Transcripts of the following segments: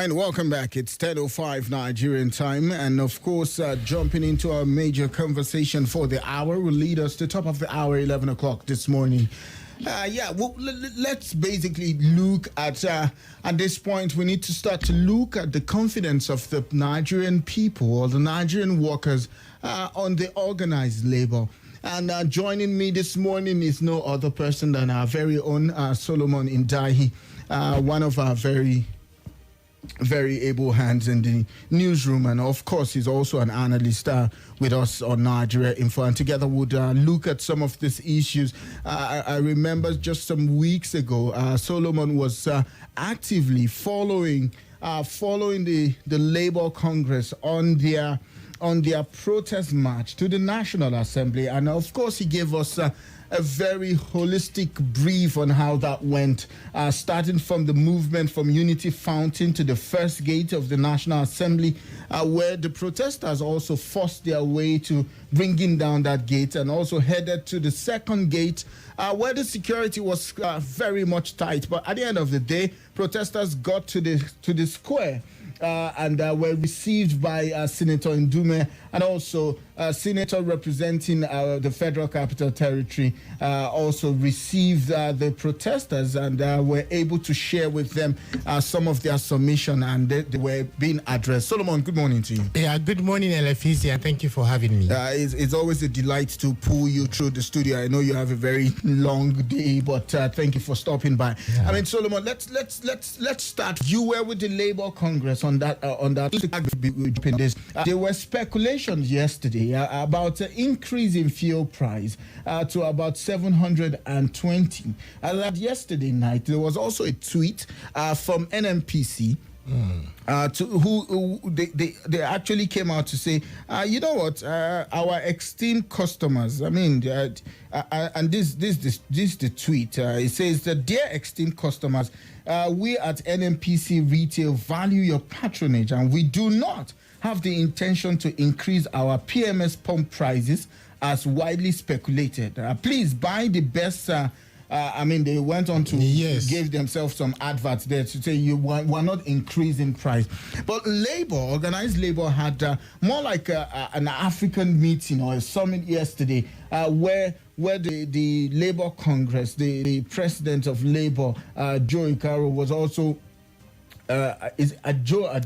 right, welcome back. It's 10:05 Nigerian time, and of course, jumping into our major conversation for the hour will lead us to top of the hour, 11 o'clock this morning. Let's basically look at this point, we need to start to look at the confidence of the Nigerian people or the Nigerian workers on the organized labor. And joining me this morning is no other person than our very own Solomon Indahi, one of our very able hands in the newsroom, and of course he's also an analyst with us on Nigeria Info, and together we'd look at some of these issues. I remember just some weeks ago Solomon was actively following the Labour Congress on their protest march to the National Assembly, and of course he gave us a very holistic brief on how that went, starting from the movement from Unity Fountain to the first gate of the National Assembly, where the protesters also forced their way to bringing down that gate, and also headed to the second gate, where the security was very much tight. But at the end of the day, protesters got to the square. And were received by Senator Ndume, and also Senator representing the Federal Capital Territory also received the protesters, and were able to share with them some of their submission, and they were being addressed. Solomon, good morning to you. Yeah, good morning, Effizy, and thank you for having me. It's always a delight to pull you through the studio. I know you have a very long day, but thank you for stopping by. Yeah. I mean, Solomon, let's start. You were with the Labour Congress on that. There were speculations yesterday about an increase in fuel price to about 720. Yesterday night, there was also a tweet from NMPC. They actually came out to say, you know what, our esteemed customers, I mean, and this is the tweet. It says that, dear esteemed customers, we at NMPC Retail value your patronage, and we do not have the intention to increase our PMS pump prices as widely speculated. Please buy the best. They went on to give themselves some adverts there to say we're not increasing price. But organized labor, had more like an African meeting or a summit yesterday, where the Labour Congress, the president of Labour, Joe Ikaro, was also Ajero.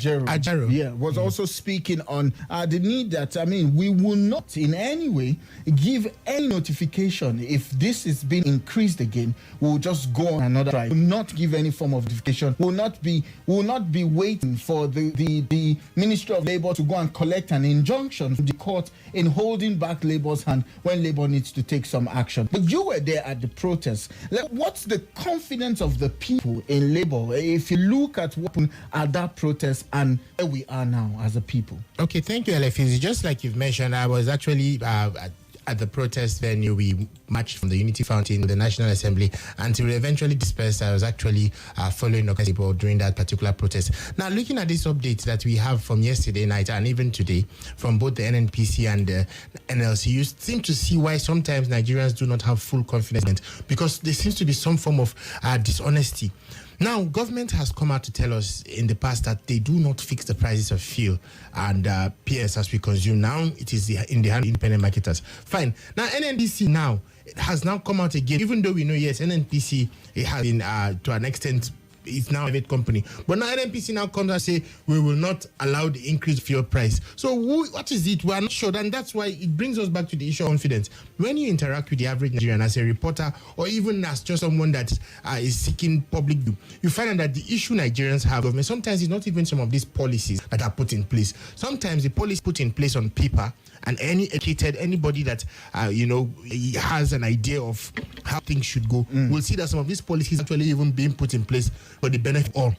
Yeah, was also speaking on the need that, we will not in any way give any notification if this is being increased again. We'll just go on another try. We'll not give any form of notification. We'll not be waiting for the Ministry of Labour to go and collect an injunction from the court in holding back Labour's hand when Labour needs to take some action. But you were there at the protest. What's the confidence of the people in Labour if you look at what at that protest and where we are now as a people? Okay, thank you, Effizy. Just like you've mentioned, I was actually at the protest venue. We marched from the Unity Fountain to the National Assembly until we eventually dispersed. I was actually following the people during that particular protest. Now, looking at this update that we have from yesterday night and even today from both the NNPC and the NLC, you seem to see why sometimes Nigerians do not have full confidence, because there seems to be some form of dishonesty. Now, government has come out to tell us in the past that they do not fix the prices of fuel and PS as we consume. Now, it is in the hand of independent marketers. Fine. Now, NNPC now has now come out again, even though we know, yes, NNPC it has been, to an extent, it's now a private company. But now NNPC now comes and say, we will not allow the increased fuel price. So what is it? We are not sure. And that's why it brings us back to the issue of confidence. When you interact with the average Nigerian as a reporter, or even as just someone that is seeking public view, you find out that the issue Nigerians have, government, sometimes it's not even some of these policies that are put in place. Sometimes the policy put in place on paper, and anybody that has an idea of how things should go will see that some of these policies actually even being put in place for the benefit of all.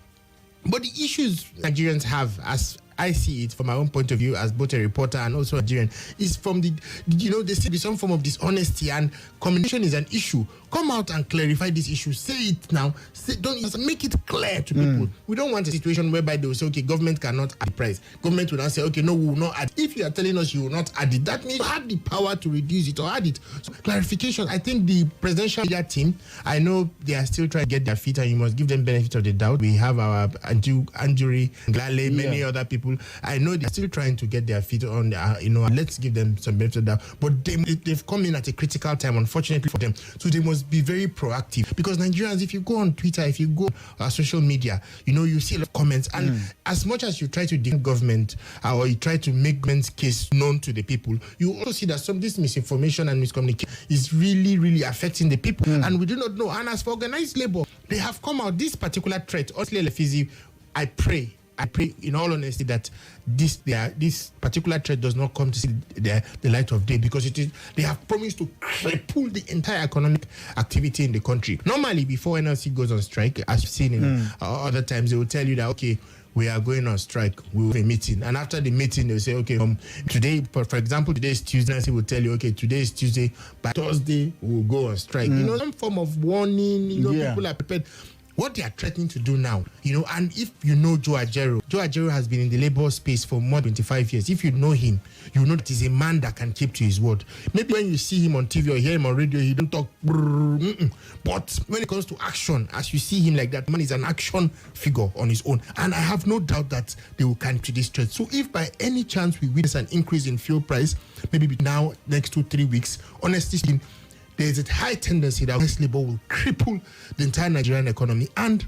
But the issues Nigerians have, as I see it from my own point of view as both a reporter and also a Nigerian, is from there should be some form of dishonesty, and communication is an issue. come out and clarify this issue. Say it now. Don't just make it clear to people. We don't want a situation whereby they will say, okay, government cannot add the price. Government will not say, okay, no, we will not add. If you are telling us you will not add it, that means you have the power to reduce it or add it. So clarification. I think the presidential media team, I know they are still trying to get their feet, and you must give them benefit of the doubt. We have our Anjuri, Glale, many other people. I know they're still trying to get their feet on, let's give them some benefit of the doubt. But they've come in at a critical time, unfortunately for them. So they must be very proactive, because Nigerians, if you go on Twitter, if you go on social media, you see a lot of comments, and as much as you try to defend government or you try to make government's case known to the people, you also see that some of this misinformation and miscommunication is really, really affecting the people, and we do not know. And as for organized labor, they have come out this particular threat. Honestly, Effizy, I pray in all honesty that this particular threat does not come to see the light of day, because they have promised to cripple the entire economic activity in the country. Normally, before NLC goes on strike, as you've seen in other times, they will tell you that, okay, we are going on strike, we will have a meeting. And after the meeting, they'll say, okay, today, for example, today is Tuesday, they will tell you, okay, today is Tuesday, by Thursday, we'll go on strike. Some form of warning, people are prepared. What they are threatening to do now, and if you know Joe Ajaero has been in the labor space for more than 25 years. If you know him, you know that he's a man that can keep to his word. Maybe when you see him on TV or hear him on radio, he don't talk. But when it comes to action, as you see him like that, man is an action figure on his own. And I have no doubt that they will come to this threat. So if by any chance we witness an increase in fuel price, maybe now, next 2-3 weeks, honestly speaking, there is a high tendency that organized labor will cripple the entire Nigerian economy. And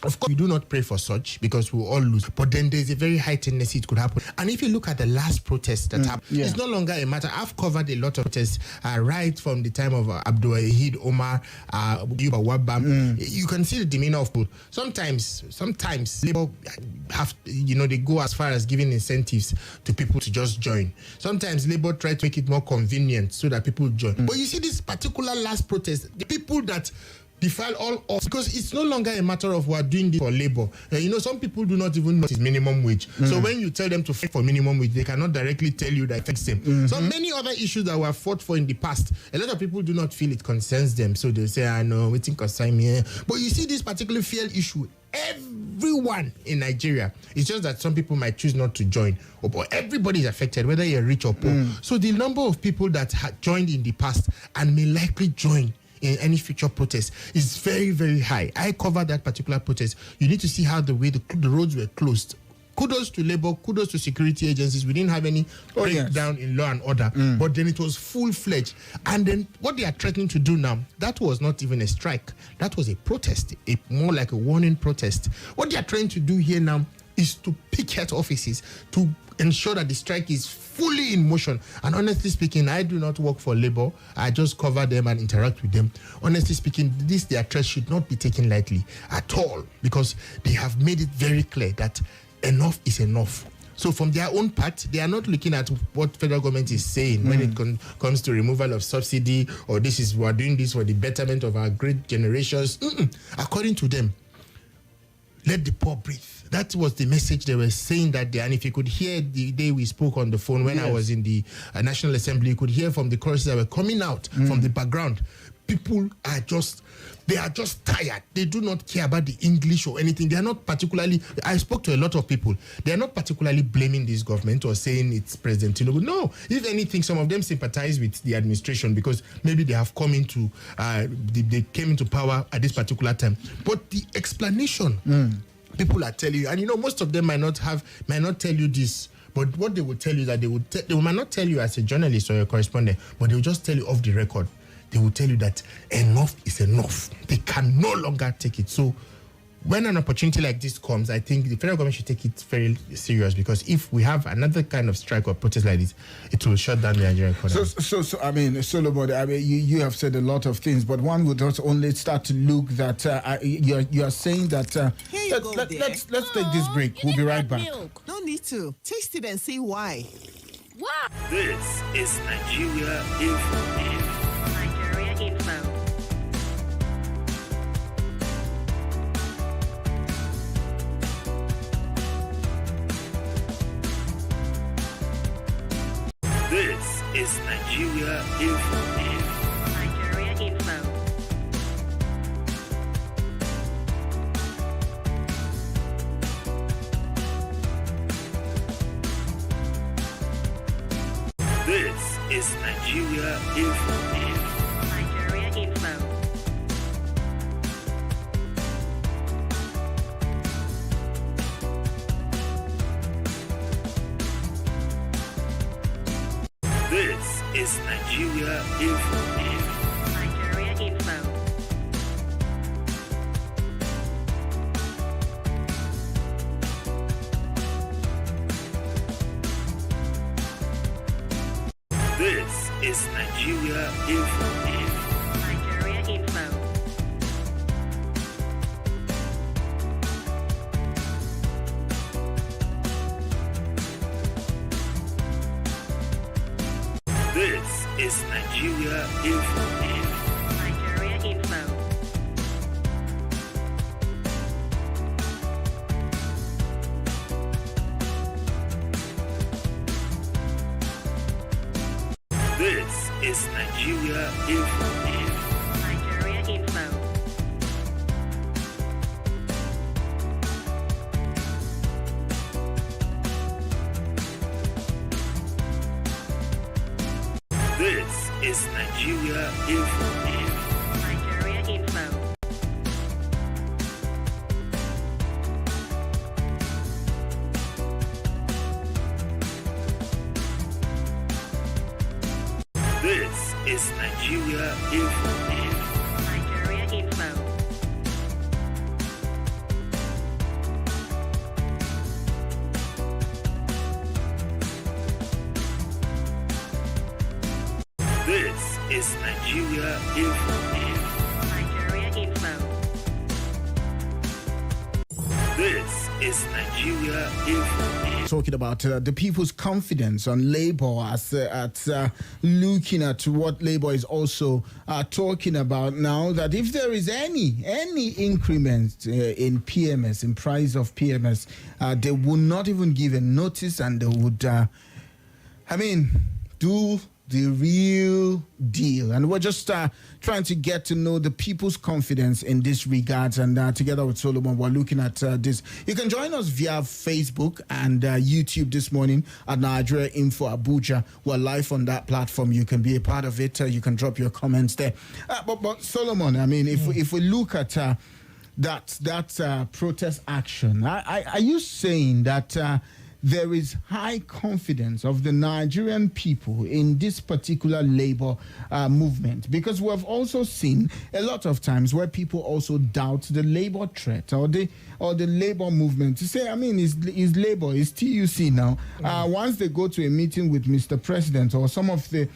of course, we do not pray for such, because we will all lose. But then there's a very high tendency it could happen. And if you look at the last protest that happened, it's no longer a matter. I've covered a lot of protests right from the time of Abdul Wahid Omar, Yuba Wabam. You can see the demeanor of people. Sometimes labor have, they go as far as giving incentives to people to just join. Sometimes labor try to make it more convenient so that people join. But you see this particular last protest, the people that defile all off, because it's no longer a matter of we're doing this for labor. Some people do not even know it's minimum wage. So when you tell them to fight for minimum wage, they cannot directly tell you that it affects them. So many other issues that were fought for in the past, a lot of people do not feel it concerns them. So they say, I know, we think concern me. But you see this particular fuel issue, everyone in Nigeria, it's just that some people might choose not to join. But everybody is affected, whether you're rich or poor. So the number of people that had joined in the past and may likely join in any future protest is very, very high. I covered that particular protest. You need to see how the roads were closed. Kudos to labor, kudos to security agencies. We didn't have any breakdown in law and order, but then it was full-fledged. And then what they are threatening to do now, that was not even a strike. That was a protest, more like a warning protest. What they are trying to do here now is to picket offices to ensure that the strike is fully in motion. And honestly speaking, I do not work for labor. I just cover them and interact with them. Honestly speaking, their threat should not be taken lightly at all, because they have made it very clear that enough is enough. So from their own part, they are not looking at what federal government is saying when it comes to removal of subsidy, or we're doing this for the betterment of our great generations. According to them, let the poor breathe. That was the message they were saying that day. And if you could hear the day we spoke on the phone when I was in the National Assembly, you could hear from the choruses that were coming out from the background. People are just tired. They do not care about the English or anything. They are not particularly, I spoke to a lot of people. They are not particularly blaming this government or saying it's President Tinubu. No, if anything, some of them sympathize with the administration because maybe they have come into, they came into power at this particular time. But the explanation, people are telling you, and most of them might not tell you this, but what they will tell you is that they might not tell you as a journalist or a correspondent, but they will just tell you off the record. They will tell you that enough is enough. They can no longer take it. So when an opportunity like this comes, I think the federal government should take it very serious, because if we have another kind of strike or protest like this, it will shut down the Nigerian economy. So I mean, Solomon, you have said a lot of things, but one would also only start to look that you are saying that let's take this break. We'll be right back. No need to. Taste it and see why. Wow. This is Nigeria Info. Info. This is Nigeria Info. Nigeria Info. is Nigeria Info. Nigeria Info. This is Nigeria Info. Nigeria Info. This is Nigeria Info. Nigeria Info. This is Nigeria Info. Nigeria Info. This is Nigeria Info. Nigeria Info. This is Nigeria Info. Nigeria Info. This is Nigeria Info. Nigeria Info. This is Nigeria Info. Nigeria Info. This is Nigeria Info. Talking about the people's confidence on Labour at looking at what Labour is also talking about now, that if there is any increment in PMS, in price of PMS, they will not even give a notice, and they would, do the real deal. And we're just trying to get to know the people's confidence in this regard. And together with Solomon, we're looking at this. You can join us via Facebook and YouTube this morning at Nigeria Info Abuja. We're live on that platform. You can be a part of it. You can drop your comments there. But Solomon, if we look at that protest action, are you saying that there is high confidence of the Nigerian people in this particular Labour movement? Because we have also seen a lot of times where people also doubt the Labour threat or the Labour movement. To say, is Labour, is TUC now. Once they go to a meeting with Mr. President or some of the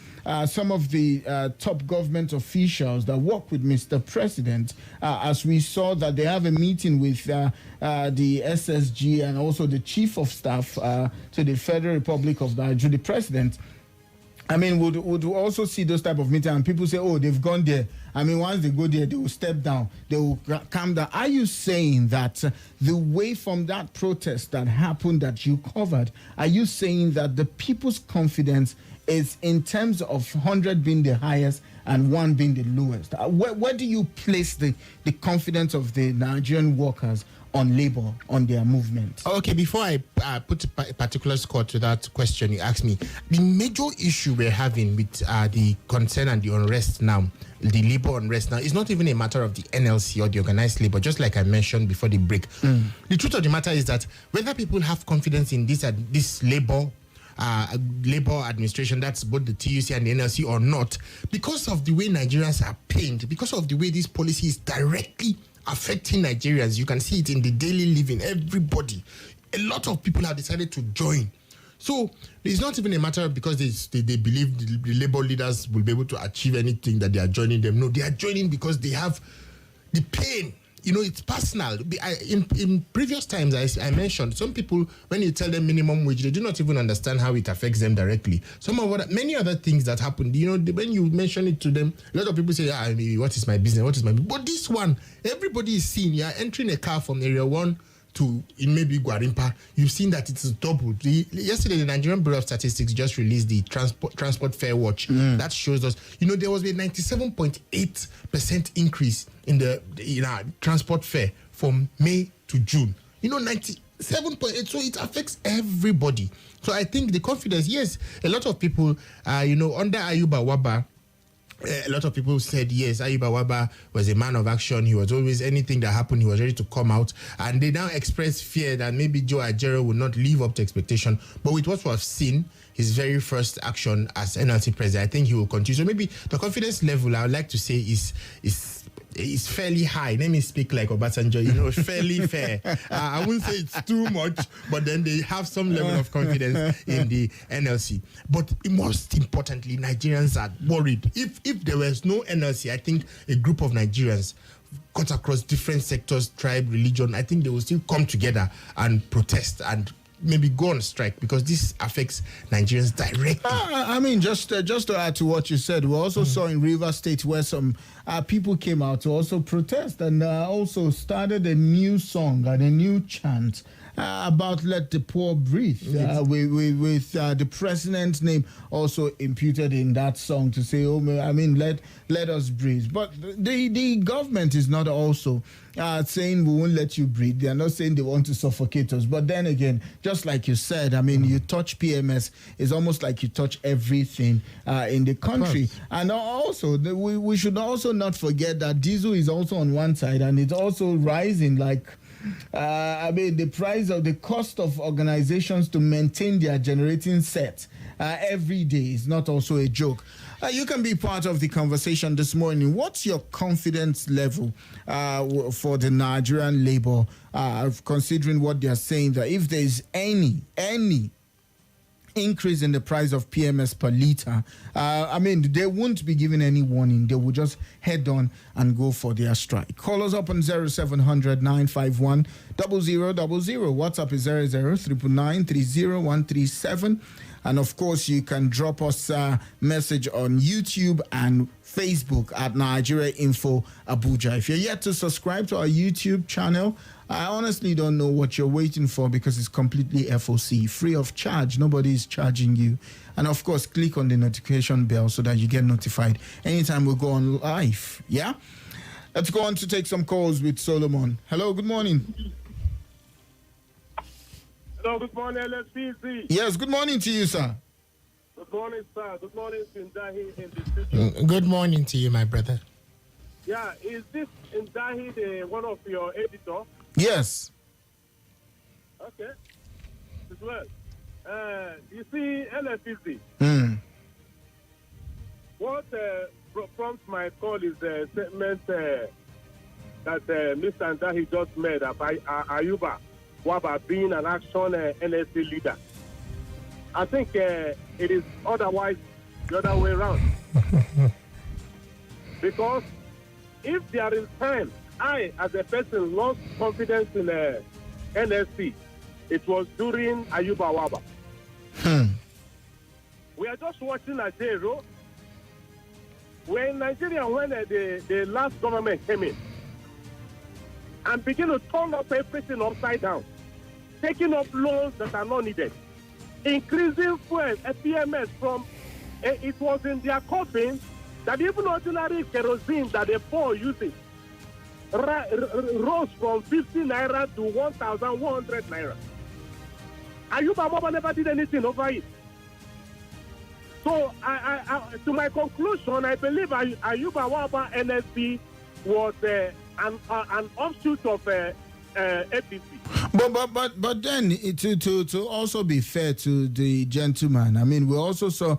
top government officials that work with Mr. President, as we saw that they have a meeting with the SSG and also the Chief of Staff to the Federal Republic of Nigeria, the President. Would also see those type of meetings and people say, oh, they've gone there. Once they go there, they will step down. They will calm down. Are you saying that the way from that protest that happened that you covered, are you saying that the people's confidence is in terms of 100 being the highest and 1 being the lowest? Where do you place the confidence of the Nigerian workers on Labour, on their movement? Okay, before I put a particular score to that question you asked me, the major issue we're having with the concern and the unrest now, the Labour unrest now, is not even a matter of the NLC or the organized Labour, just like I mentioned before the break. The truth of the matter is that whether people have confidence in this Labour administration, that's both the TUC and the NLC, or not, because of the way Nigerians are pained, because of the way this policy is directly affecting Nigerians. You can see it in the daily living. Everybody, a lot of people have decided to join. So it's not even a matter of because they believe the Labour leaders will be able to achieve anything that they are joining them. No, they are joining because they have the pain. It's personal. In previous times, I mentioned, some people, when you tell them minimum wage, they do not even understand how it affects them directly. Many other things that happen, when you mention it to them, a lot of people say, what is my business? What is my business? But this one, everybody is seeing. You are entering a car from area 1 to in maybe Gwarimpa. You've seen that it's doubled. Yesterday, the Nigerian Bureau of Statistics just released the transport fare watch. That shows us, there was a 97.8% increase in the transport fare from May to June. 97.8. So it affects everybody. So I think the confidence, yes, a lot of people, under Ayuba Waba, a lot of people said, yes, Ayuba Waba was a man of action. He was always, anything that happened, he was ready to come out. And they now express fear that maybe Joe Ajero will not live up to expectation. But with what we have seen, his very first action as NLC president, I think he will continue. So maybe the confidence level, I would like to say, is fairly high. Let me speak like Obasanjo, fairly fair. I wouldn't say it's too much, but then they have some level of confidence in the NLC. But most importantly, Nigerians are worried. If there was no NLC, I think a group of Nigerians cut across different sectors, tribe, religion, I think they will still come together and protest and maybe go on strike, because this affects Nigerians directly. Just to add to what you said, we also saw in Rivers State where some people came out to also protest and also started a new song and a new chant about let the poor breathe, with the president's name also imputed in that song to say, let us breathe. But the government is not also saying we won't let you breathe. They are not saying they want to suffocate us. But then again, just like you said, you touch PMS, it's almost like you touch everything in the country. And also, we should also not forget that diesel is also on one side and it's also rising like the cost of organizations to maintain their generating set every day is not also a joke. You can be part of the conversation this morning. What's your confidence level for the Nigerian labor, considering what they're saying, that if there is any increase in the price of PMS per liter, they won't be given any warning. They will just head on and go for their strike. Call us up on 0700 951 0000. WhatsApp is 0039930137. And of course, you can drop us a message on YouTube and Facebook at Nigeria Info Abuja. If you're yet to subscribe to our YouTube channel, I honestly don't know what you're waiting for, because it's completely FOC, free of charge. Nobody is charging you. And of course, click on the notification bell so that you get notified anytime we go on live. Yeah? Let's go on to take some calls with Solomon. Hello, good morning. Hello, good morning, Effizy. Yes, good morning to you, sir. Good morning, sir. Good morning, Ndahi in the studio. Good morning to you, my brother. Yeah, is this Ndahi one of your editors? Yes. Okay. As well. You see, Effizy. What prompts my call is the statement that Mr. Ndahi just made about Ayuba Waba being an action NSC leader. I think it is otherwise the other way around. Because if there is time, I, as a person, lost confidence in NSC, it was during Ayuba Waba. We are just watching Ajero. We're in Nigeria when the last government came in and begin to turn up everything upside down, taking up loans that are not needed, increasing fuel, PMS from, it was in their coffin that even ordinary kerosene that the poor using rose from 50 naira to 1,100 naira. Ayuba Waba never did anything over it. So, to my conclusion, I believe Ayuba Waba NSP was an offshoot of Effizy. But then to also be fair to the gentleman, we also saw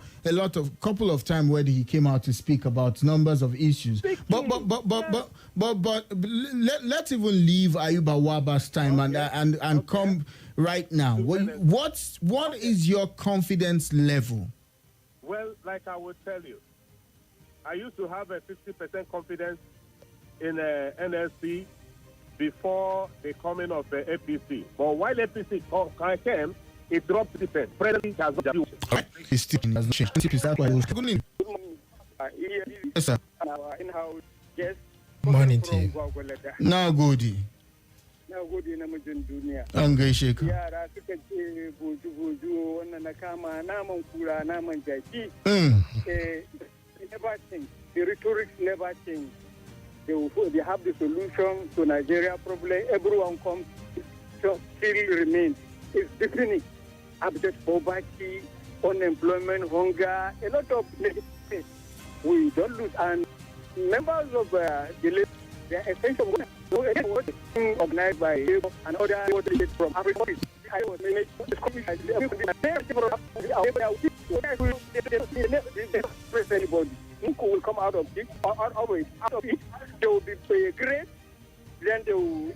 couple of times where he came out to speak about numbers of issues. But let's even leave Ayuba Waba's time and come right now. What is your confidence level? Well, like I would tell you, I used to have a 50% confidence in NSC before the coming of the APC. But while APC came, it dropped 50%. Presently, it has not changed. It's still has not changed. Good morning. Yes, sir. Yes. Morning to you. Now, Goody. Na gode na mijin duniya. An gaishe ka. Yara suka ce boju-boju wannan na kama naman kura naman jaki. Never change. The rhetorics never change. They have the solution to Nigeria problem. Everyone comes still remains. It's deepening. Abject poverty, unemployment, hunger, a lot of negative things. We don't lose. And members of the labor, they are essential organized by labor and other from Africa. I was managed to anybody who will come out of it, out of it, they will be great, then they will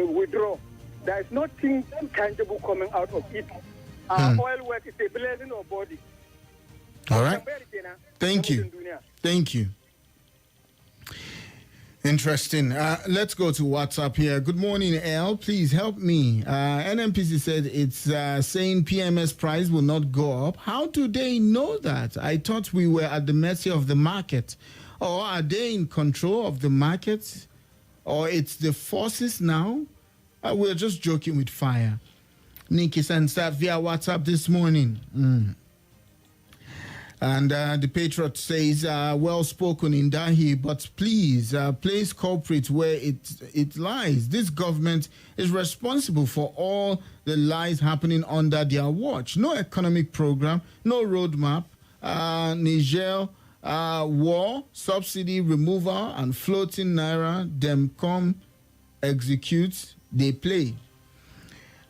withdraw. There is nothing tangible coming out of it. Oil work is a blessing of body. All right. Thank you. Thank you. Interesting. Let's go to WhatsApp here. Good morning, L. Please help me. NMPC said it's saying PMS price will not go up. How do they know that? I thought we were at the mercy of the market. Or are they in control of the market? Or it's the forces now? We're just joking with fire. Nikki sends that via WhatsApp this morning. And the Patriot says, well spoken in Dahi, but please place culprit where it lies. This government is responsible for all the lies happening under their watch. No economic program, no roadmap. Niger, war, subsidy removal, and floating naira, them come, execute, they play.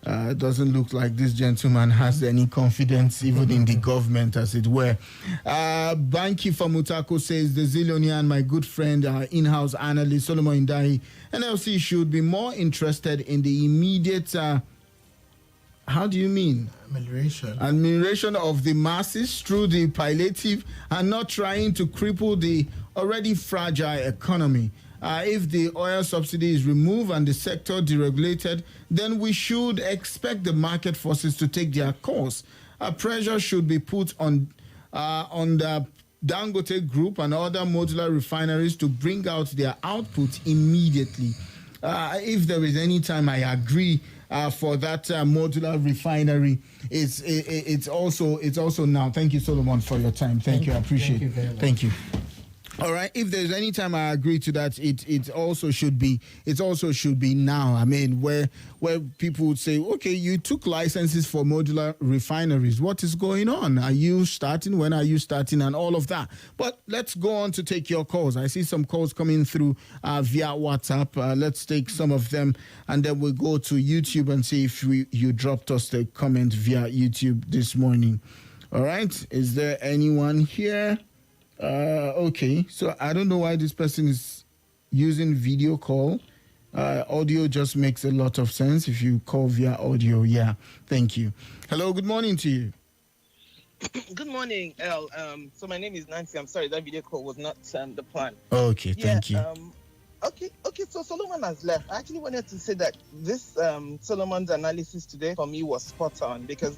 It doesn't look like this gentleman has any confidence even in the government, as it were. Banki Famutako says, the Zillionaire, my good friend, in-house analyst Solomon Indahi, NLC should be more interested in the immediate, how do you mean? Amelioration of the masses through the palliative and not trying to cripple the already fragile economy. If the oil subsidy is removed and the sector deregulated, then we should expect the market forces to take their course. Pressure should be put on the Dangote Group and other modular refineries to bring out their output immediately. If there is any time, I agree for that modular refinery. It's also now. Thank you, Solomon, for your time. Thank you. I appreciate it. Thank you. All right. If there's any time I agree to that, it also should be now. I mean, where people would say, okay, you took licenses for modular refineries. What is going on? Are you starting? When are you starting? And all of that. But let's go on to take your calls. I see some calls coming through via WhatsApp. Let's take some of them, and then we'll go to YouTube and see if you dropped us the comment via YouTube this morning. All right. Is there anyone here? Okay, so I don't know why this person is using video call. Audio just makes a lot of sense if you call via audio. Yeah, thank you. Hello, good morning to you. Good morning, El. So my name is Nancy. I'm sorry, that video call was not the plan. Okay, thank you. Okay, so Solomon has left. I actually wanted to say that this Solomon's analysis today for me was spot on, because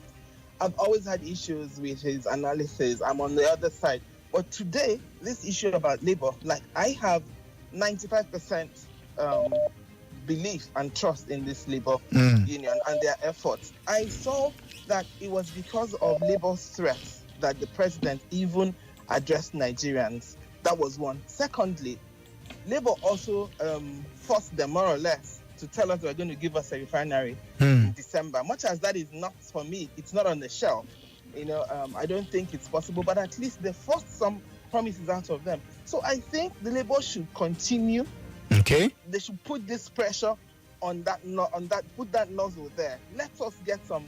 I've always had issues with his analysis. I'm on the other side. But today, this issue about labor, like I have 95% belief and trust in this labor union and their efforts. I saw that it was because of labor's threats that the president even addressed Nigerians. That was one. Secondly, labor also forced them more or less to tell us they're going to give us a refinery in December. Much as that is not, for me, it's not on the shelf. I don't think it's possible, but at least they forced some promises out of them. So I think the Labour should continue. Okay. They should put this pressure on that, put that nozzle there. Let us get some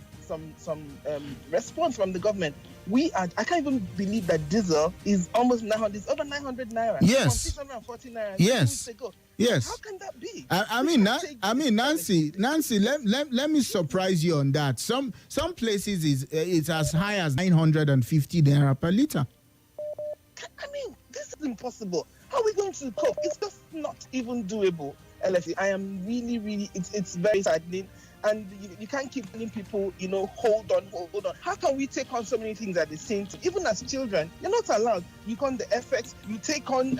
response from the government. I can't even believe that diesel is almost 900. It's over 900 naira. Yes. From 640 naira. Yes. 2 weeks ago. Yes. How can that be? I mean, Nancy, let me surprise you on that. Some places it's as high as 950 naira per liter. I mean, this is impossible. How are we going to cope? It's just not even doable, LSE. I am really, it's very saddening. And you can't keep telling people, hold on. How can we take on so many things at the same time? Even as children, you're not allowed. You can the effects, you take on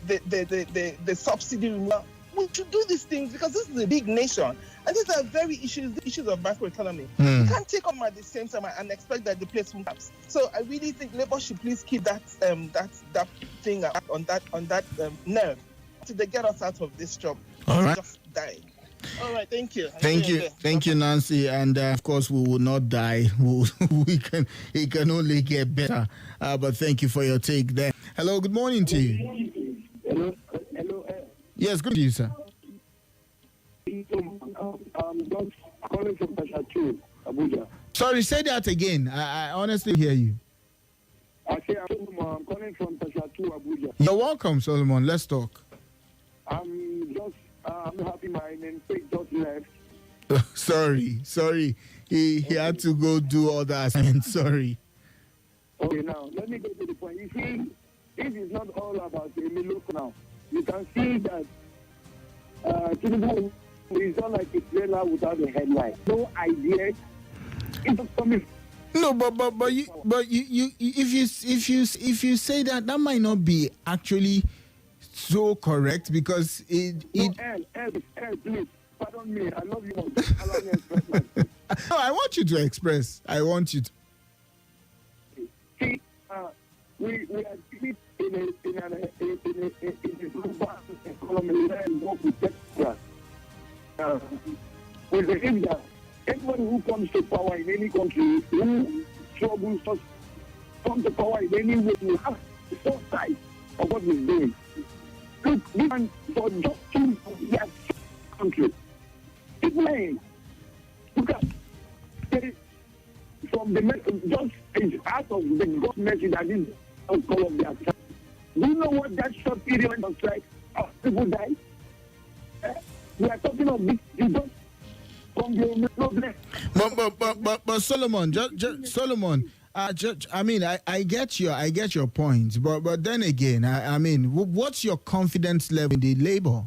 the subsidy removal. We should do these things because this is a big nation. And these are very issues of macroeconomy. You can't take on at the same time and expect that the place will collapse. So I really think Labour should please keep that thing on that nerve until they get us out of this job. All right. Just die. All right, thank you. Thank you, Nancy. And of course, we will not die. It can only get better. But thank you for your take there. Hello, good morning to you. Hello. Yes, good to you, sir. I'm just calling from Tasha Abuja. Sorry, say that again. I honestly hear you. I say I'm calling from Tasha Abuja. You're welcome, Solomon. Let's talk. I'm happy my namesake just left. Sorry. He had to go do all that assignment. Sorry. Okay, now let me go to the point. You see, this is not all about the look now. You can see that Tinubu is not like a trailer without a headlight. No idea. It's just coming. No, but you if you say that might not be actually so correct because it. L, please. Pardon me. I love you. Allow me to express myself. No, I want you to express. I want you to. See, we are deep in a global economy and work with technology. We believe that everyone who comes to power in any country, who troubles us, come to power in any way, will have the foresight of what he's doing. Look, even for just 2 years, country, people ain't. Look at from the just it's out of the God message that is all of their time. Do you know what that short period was like? People died. We are talking of this. You don't from the problem. But Solomon, Solomon. I mean, I get your point, but then again, I mean, what's your confidence level in the labor?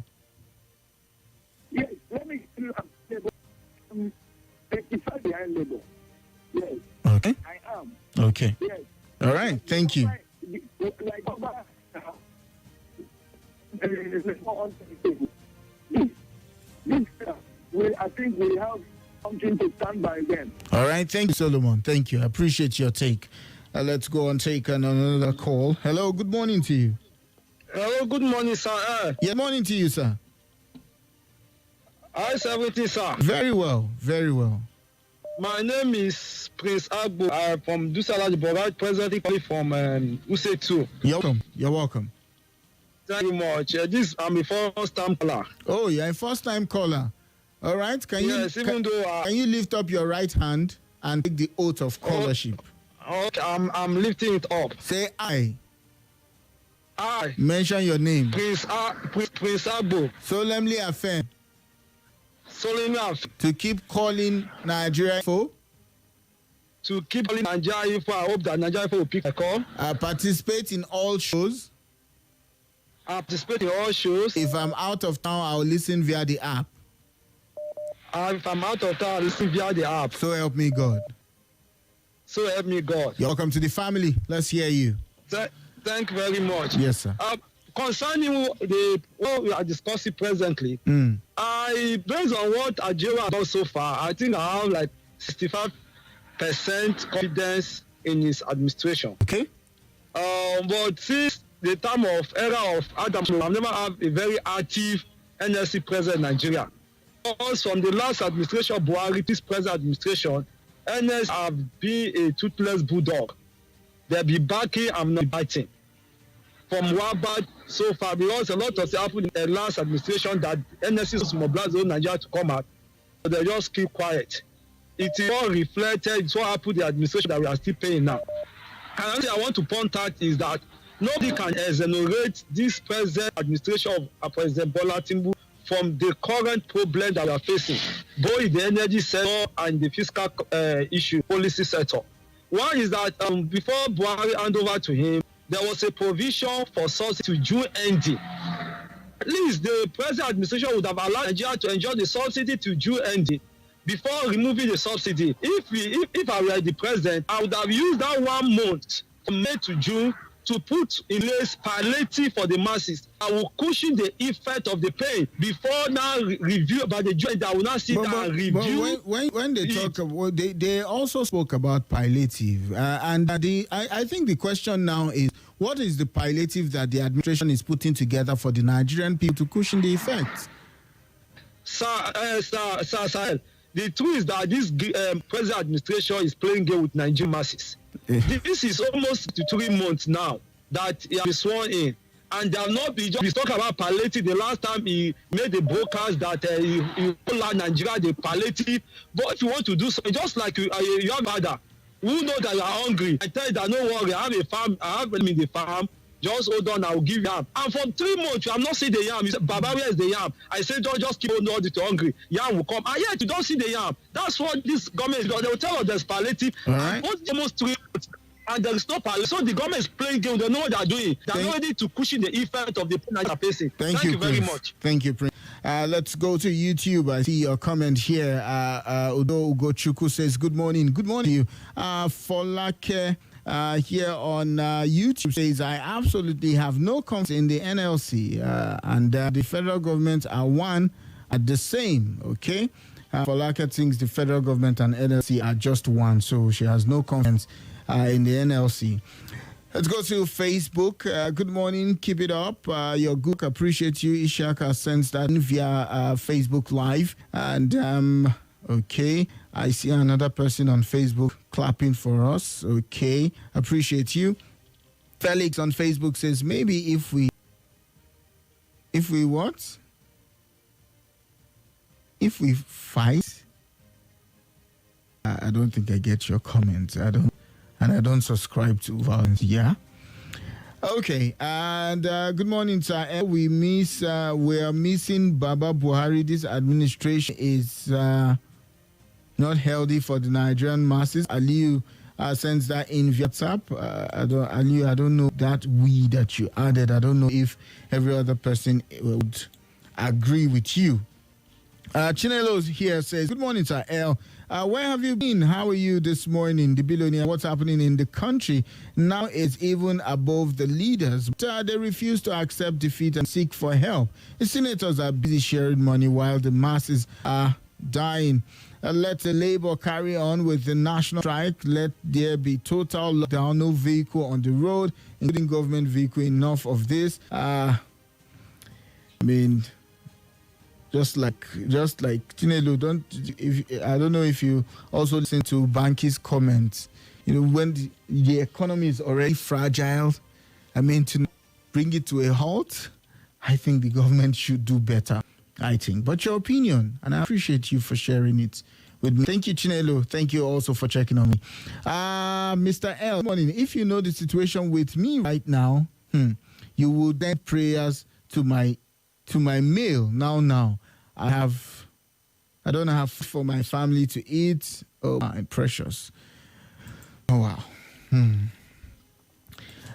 Yes, let me tell you, 85 behind labor. Yes. Okay. I am. Okay. Yes. All right. Thank you. I think we have something to stand by them. All right. Thank you, Solomon. Thank you. I appreciate your take. Let's go and take another call. Hello. Good morning to you. Hello. Good morning, sir. Yeah. Morning to you, sir. How's everything, sir? Very well. Very well. My name is Prince Agbo. I'm from Dusala Borat, presently calling from Use 2. You're welcome. You're welcome. Thank you much. I'm a first-time caller. Oh, you're a first-time caller. All right. Can you lift up your right hand and take the oath of callership? Okay, I'm lifting it up. Say I. I. Mention your name. Prince Agbo. Solemnly affirm. Solemnly affirm. To keep calling Nigeria info. To keep calling Nigeria info. I hope that Nigeria info will pick a call. Participate in all shows. I participate in all shows. If I'm out of town, I'll listen via the app. If I'm out of town, I'll listen via the app. So help me God. So help me God. You're welcome to the family. Let's hear you. Thank you very much. Yes, sir. Concerning what we are discussing presently, based on what Ajero has done so far, I think I have like 65% confidence in his administration. Okay. But since the time of era of Adam, I've never had a very active NLC president in Nigeria. Because from the last administration, Buhari, this present administration, NLC have been a toothless bulldog. They'll be backing and not biting. From what bad so far, because a lot of things happened in the last administration that NLC was mobilized in Nigeria to come out, but they just keep quiet. It is all reflected, it's what happened in the administration that we are still paying now. And I want to point out is that nobody can exonerate this present administration of President Bola Tinubu from the current problem that we are facing, both in the energy sector and the fiscal issue, policy sector. One is that before Buhari handed over to him, there was a provision for subsidy to June ending. At least the present administration would have allowed Nigeria to enjoy the subsidy to June ending before removing the subsidy. If I were the president, I would have used that 1 month from May to June to put in place palliative for the masses. I will cushion the effect of the pain before now review about the joint. I will not sit down and review. But when they talk about, they also spoke about palliative, I think the question now is, what is the palliative that the administration is putting together for the Nigerian people to cushion the effects? Sahel, the truth is that this present administration is playing game with Nigerian masses. This is almost 3 months now that he has been sworn in. And they have not been just talking about palliative. The last time he made the broadcast that he told Nigeria the palliative. But if you want to do something, just like you have mother who know that you are hungry, I tell you that no worry, I have a farm, I have them in the farm. Just hold on, I will give you yam. And for 3 months, you have not seen the yam. You say, Baba, where is the yam? I say, don't just keep on it hungry. Yam will come. And yet, you don't see the yam. That's what this government is doing. They will tell us there's palliative. All right. Almost 3 months. And there is no palliative. So the government is playing game. They know what they are doing. They are not ready to cushion the effect of the pain that they are facing. Thank you very much. Thank you, Prince. Let's go to YouTube. I see your comment here. Udo Ugochukwu says, good morning. Good morning to you. Folake here on YouTube says, I absolutely have no confidence in the NLC and the federal government are one at the same, okay? Folake thinks the federal government and NLC are just one, so she has no confidence in the NLC. Let's go to Facebook. Good morning. Keep it up. Your good. Appreciate you. Ishaka sends that via Facebook Live. And, okay. I see another person on Facebook clapping for us. Okay. Appreciate you. Felix on Facebook says, maybe if we what? If we fight? I don't think I get your comment. I don't subscribe to violence. Yeah. Okay. And good morning, sir. We are missing Baba Buhari. This administration is not healthy for the Nigerian masses. Aliyu sends that in WhatsApp. I don't know that we that you added. I don't know if every other person would agree with you. Chinelo here says, good morning, sir. Where have you been? How are you this morning? The billionaire, what's happening in the country now is even above the leaders. But, they refuse to accept defeat and seek for help. The senators are busy sharing money while the masses are dying. Let the labor carry on with the national strike. Let there be total lockdown, no vehicle on the road, including government vehicle. Enough of this. Just like Chinelo, I don't know if you also listen to Banky's comments. You know, when the economy is already fragile, to bring it to a halt, I think the government should do better. I think. But your opinion, and I appreciate you for sharing it with me. Thank you, Chinelo. Thank you also for checking on me. Mr. L, good morning. If you know the situation with me right now, you would then prayers to my meal now. I don't have for my family to eat. Oh, my precious. Oh, wow.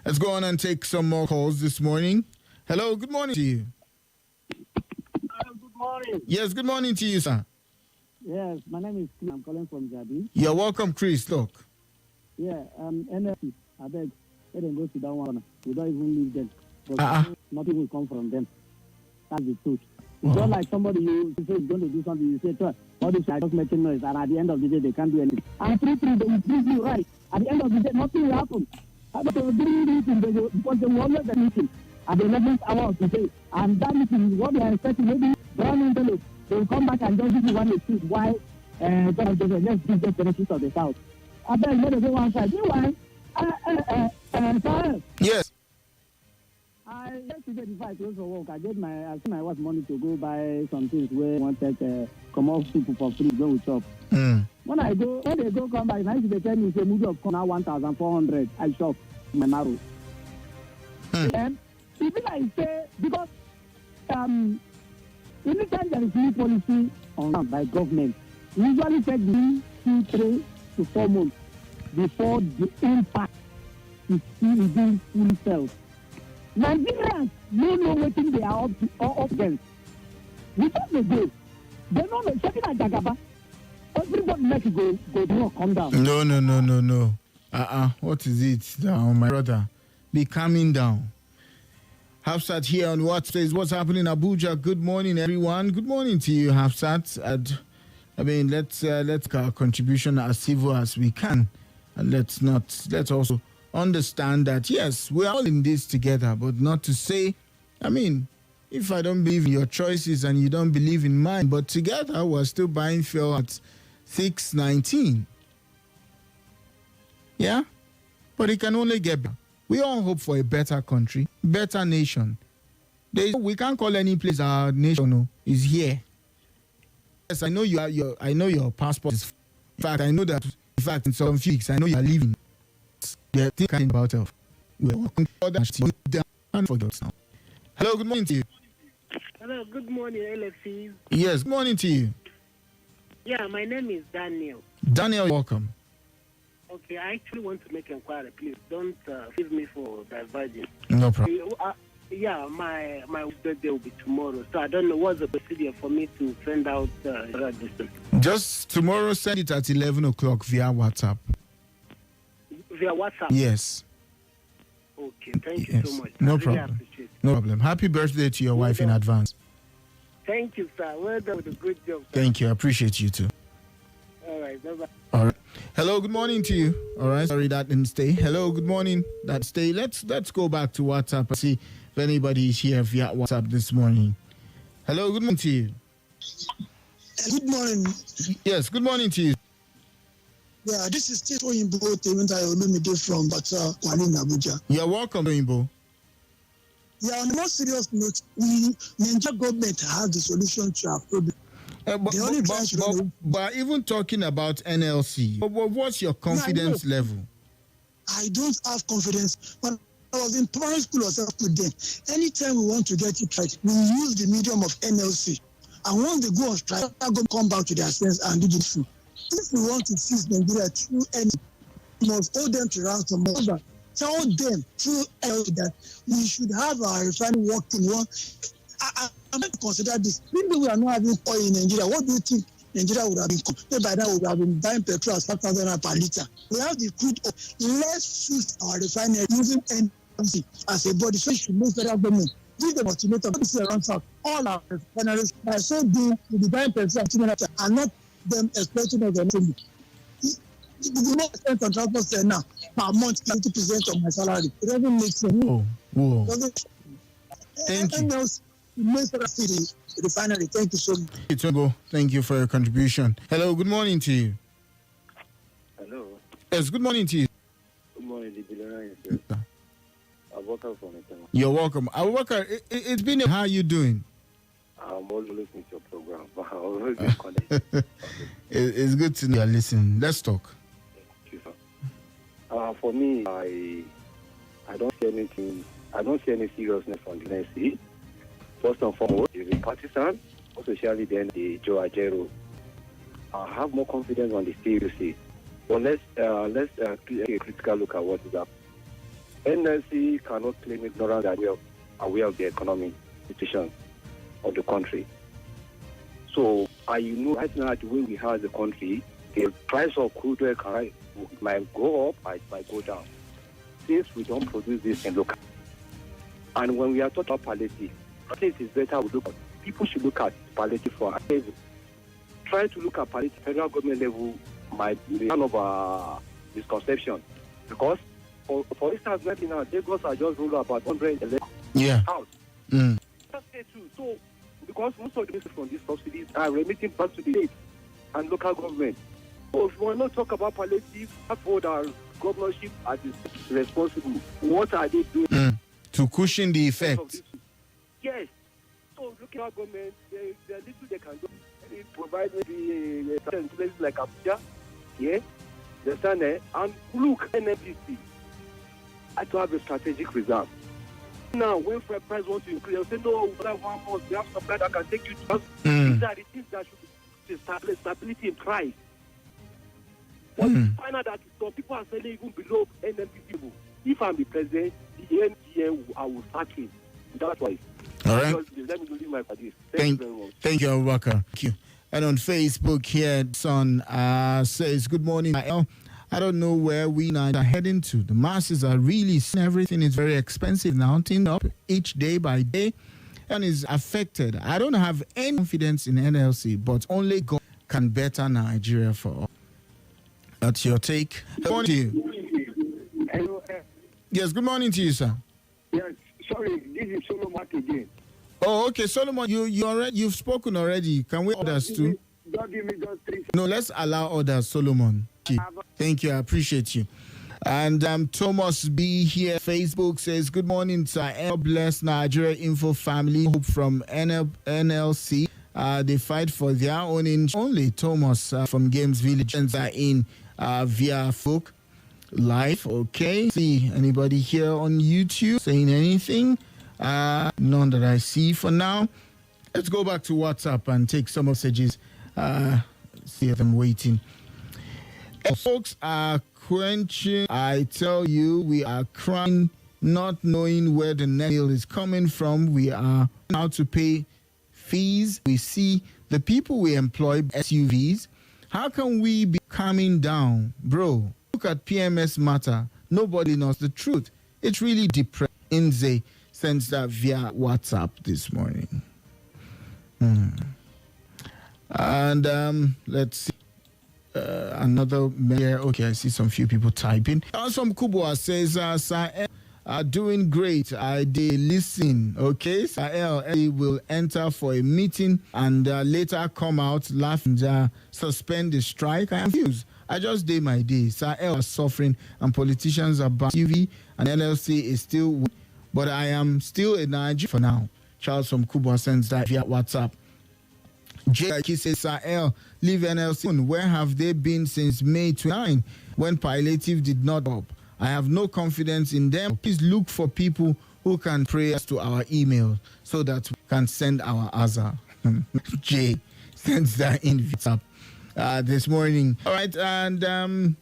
Let's go on and take some more calls this morning. Hello, good morning to you. Good morning. Yes, good morning to you, sir. Yes, my name is Chris. I'm calling from Jadi. You're welcome, Chris. Look. Yeah, NLC. I beg, let them go to that one. We don't even leave them. Because nothing will come from them. That's the truth. It's not like somebody you say is going to do something, you say, all this are just making noise, and at the end of the day, they can't do anything. And they will prove you right. At the end of the day, nothing will happen. But they will do meeting, because they will always be meeting at the 11th hour of the day. And that meeting is what they are expecting. Maybe brown envelope, they will come back and just give you one excuse why let's give the benefits of the South. I beg, let us go one side. Meanwhile, yes. Yesterday before I closed for work, I sent my wife money to go buy some things where I wanted come off people for free, go with shop. When they go come back, now they tell me it's a movie of now 1,400. I shop my marrow. And even I say, because anytime there is new policy on by government, we usually take 2, 3 to 4 months before the impact is being fully felt. Nigerians don't know what they are up against. Without the day, they don't know. Something like Jagaba, everybody makes it go come down. No. What is it now, my brother? Be calming down. Hafsat here on WhatsApp. What's happening in Abuja? Good morning, everyone. Good morning to you, Hafsat. Let's our contribution as civil as we can, and let's also understand that yes, we are all in this together, but not to say, if I don't believe in your choices and you don't believe in mine, but together we're still buying fuel at 6.19. Yeah? But it can only get better. We all hope for a better country, better nation. We can't call any place our nation. No, is here. Yes, I know I know your passport is. In fact, I know that. In fact, in some weeks, I know you are leaving. They're thinking about health. We're working for that and forget now. Hello, good morning to you. Hello, good morning, LFC. Yes, good morning to you. Yeah, my name is Daniel. Daniel, welcome. Okay, I actually want to make an inquiry. Please don't leave me for diverging. No problem. Yeah, my birthday will be tomorrow, so I don't know what's the procedure for me to send out this. Just tomorrow, send it at 11 o'clock via WhatsApp. Via WhatsApp? Yes. Okay, thank you so much. No I really problem. appreciate it. No problem. Happy birthday to your wife in advance. Thank you, sir. Well done with a good job, sir. Thank you. I appreciate you too. All right, bye-bye. All right. Hello, good morning to you. All right. Sorry that didn't stay. Hello, good morning. That stay. Let's go back to WhatsApp and see if anybody is here via WhatsApp this morning. Hello, good morning to you. Good morning. Yes, good morning to you. Yeah, this is Tito Imbo Olumide from Bata, Kwani, Abuja. You're welcome, Imbo. Yeah, on a more serious note, the Nigeria government has the solution to our problem. But even talking about NLC, what's your confidence level? I don't have confidence. When I was in primary school or secondary school then, anytime we want to get it right, we use the medium of NLC. And once they go on strike, they're going to come back to their sense and do the truth. If we want to seize Nigeria through any, we must hold them to ransom. Tell them through NLC that we should have our refinery working. I'm going to consider this. Maybe we are not having oil in Nigeria. What do you think Nigeria would have been? Maybe by now we would have been buying petrol at 5,000 per litre. We have the crude oil. Let's use our refinery using NLC as a body. So we should make federal government. Give them ultimatum. Around South. All our refineries by so doing will be buying petrol and not them exploiting us. The more spent on transport now per month, 20% of my salary. It doesn't make sense. Whoa. Thank you. Refinery. Thank you so much. Thank you for your contribution. Hello, good morning to you. Hello. Yes, good morning to you. Good morning, the billionaire. Abubakar from Eternal. You're welcome. Abubakar, it's been how are you doing? I'm always listening to your program, but I always get connected. It's good to know you're listening. Let's talk. Thank you, sir. For me, I don't see anything. I don't see any seriousness on the NSC. First and foremost, is the partisan, especially then the Joe Ajero. I have more confidence on the CUC. But let's take a critical look at what is up. NLC cannot claim ignorance that we are aware of the economic situation of the country. So, right now, the way we have the country, the price of crude oil might go up, might go down. Since we don't produce this in local. And when we are talking about palliative, I think it's better people should look at palliative for palliative. Try to look at palliative federal government level might be kind of a misconception. Because, for instance, right now, Lagos are just rolling about 111 house. That's true. So, because most of the business from these subsidies are remitting back to the state and local government. So, if we want to talk about palliative, hold our governorship as is responsible. What are they doing? To cushion the effect. Yes. So, looking at government, there's little they can do. They provide maybe places like Abuja, and look, NNPC. I to have a strategic reserve. Now, when Fred Price wants to increase, they'll say, no, we have 1 month, we have supply that can take you to us. These are the things that should establish stability in price. But you find out that some people are selling even below NNPC. If I'm the president, the NGN, I will sack him. That's why. All right. Let me leave my this. Thank you very much. Thank you, Abubakar. Thank you. And on Facebook here, son says, good morning. I don't know where we are heading to. The masses are really seeing everything is very expensive now, mounting up each day by day, and is affected. I don't have any confidence in NLC, but only God can better Nigeria for all. That's your take. Good morning to you. Hello. Yes, good morning to you, sir. Yes, sorry, this is Solomon again. Oh, okay, Solomon, you've spoken already. Can we others too? Don't give me just 3 No, let's allow others, Solomon. Thank you, I appreciate you. And Thomas B here, Facebook says, good morning, sir. God bless Nigeria Info family. Hope from NLC. They fight for their own only. Thomas from Games Village and in via folk live. Okay. See anybody here on YouTube saying anything? None that I see for now. Let's go back to WhatsApp and take some messages. See them waiting. Folks are quenching. I tell you, we are crying, not knowing where the next bill is coming from. We are now to pay fees. We see the people we employ SUVs. How can we be calming down? Bro, look at PMS matter. Nobody knows the truth. It's really depressing. Inze sends that via WhatsApp this morning. And let's see. Another mayor. Okay, I see some few people typing. Some Kubwa says, Sir are doing great. I did listen. Okay, Sahel will enter for a meeting and later come out laughing, suspend the strike. I am confused. I just did my day. Sahel are suffering and politicians are banned. TV and NLC is still, but I am still a Nigerian for now. Charles from Kubwa sends that via WhatsApp. Jake says, Sahel, leave NLC. Where have they been since May 29 when palliative did not up? I have no confidence in them. Please look for people who can pray us to our email so that we can send our Azar. Jay sends that in WhatsApp this morning. All right, and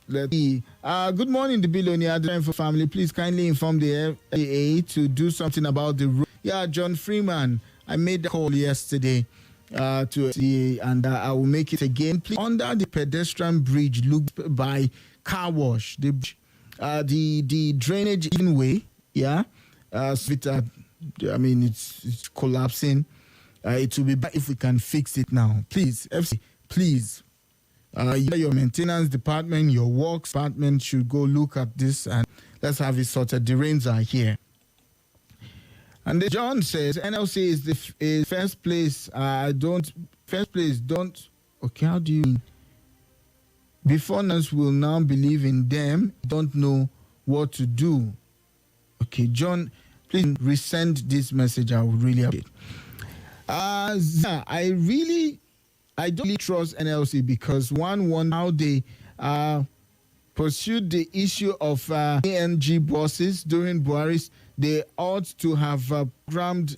let's see. Good morning, the billionaire for family. Please kindly inform the FAA to do something about the road. Yeah, John Freeman, I made the call yesterday to see, and I will make it again. Please, under the pedestrian bridge, look by car wash. The drainage even way, yeah. I mean, it's collapsing. It will be bad if we can fix it now. Please, FC, please. Your maintenance department, your works department should go look at this and let's have it sorted. The rains are here. And then John says NLC is the first place. Don't. Okay, how do you mean? Before us will now believe in them, don't know what to do. Okay, John, please resend this message. I would really appreciate it. I don't really trust NLC because one how they pursued the issue of ANG bosses during Buhari's. They ought to have programmed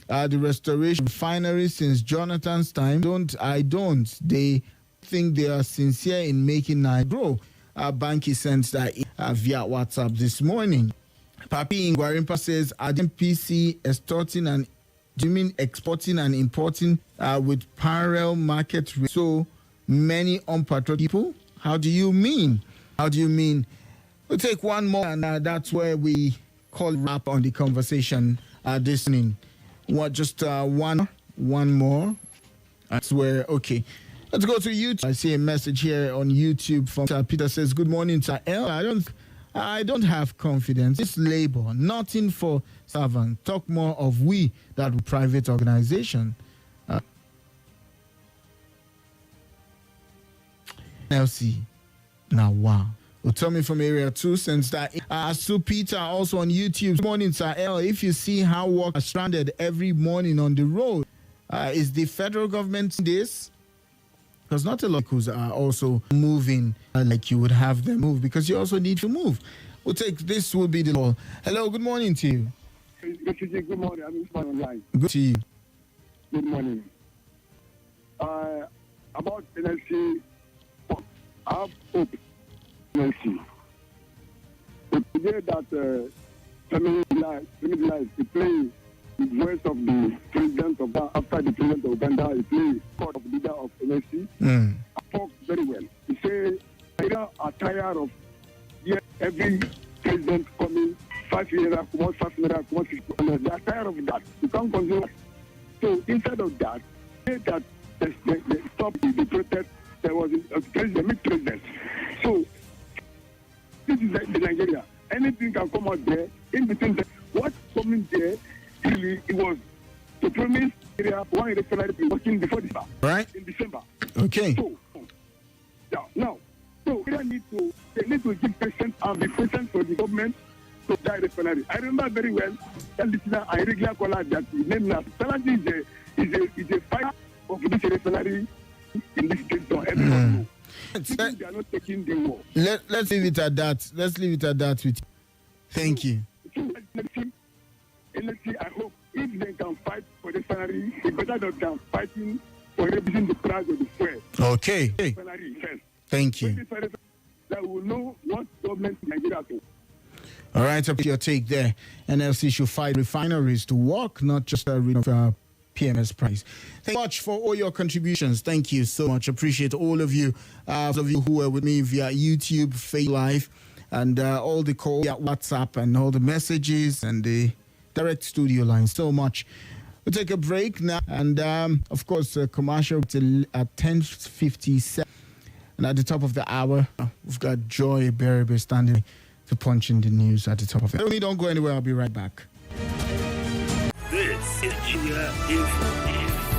the restoration refinery since Jonathan's time. They think they are sincere in making Nigeria grow. Banky sends that via WhatsApp this morning. Papi Ingwarimpa says, MPC exporting and importing with parallel market so many unpatriotic people? How do you mean? We'll take one more and that's where we call wrap on the conversation this evening. One more. That's where, okay. Let's go to YouTube. I see a message here on YouTube from Peter says, good morning, Sir L. I don't have confidence. It's labor, nothing for servants. Talk more of we that private organization. LC. Now, wow. Utomi from Area 2 sends that. Sue Peter also on YouTube. Good morning, Sir L. If you see how work are stranded every morning on the road, is the federal government this? Because not a lot of vehicles are also moving like you would have them move because you also need to move. We'll take this will be the law. Hello, good morning to you. Good morning. I'm Usman online. Good to you. Good morning. About NLC, I have hope. NLC. But today that family life, they play the voice of the president of after the president of Uganda, he play part of leader of NLC. I talk very well. He say, Nigeria are tired of every president coming 5 years, come on 5 years, come on 6 years. They are tired of that. You can't control. So instead of that, they stop the protest. There was a president. So this is the Nigeria. Anything can come out there. In between, what's coming there, it was to promise area one refinery be working before December. Right. In December. Okay. So, now, they need to give patience and be patient for the government to that refinery. I remember very well that listener and regular caller that he named us. Salaji is a fire of this refinery in this state. So everyone knows. They are not taking the war. Let's leave it at that. Let's leave it at that with you. Thank you. NLC, I hope if they can fight for the refinery, it's better than fighting for reducing the price of the fuel. Okay. Refinery first. Thank you. That will know what government in Nigeria do. All right, so your take there. NLC should fight refineries to work, not just PMS price. Thank you much for all your contributions. Thank you so much. Appreciate all of you. Those of you who were with me via YouTube, Facebook Live, and all the calls via WhatsApp and all the messages and the direct studio line. So much. We'll take a break now. And, of course, commercial at 10:57. And at the top of the hour, we've got Joy Berube standing to punch in the news at the top of it. Don't go anywhere. I'll be right back. This is Nigeria Info.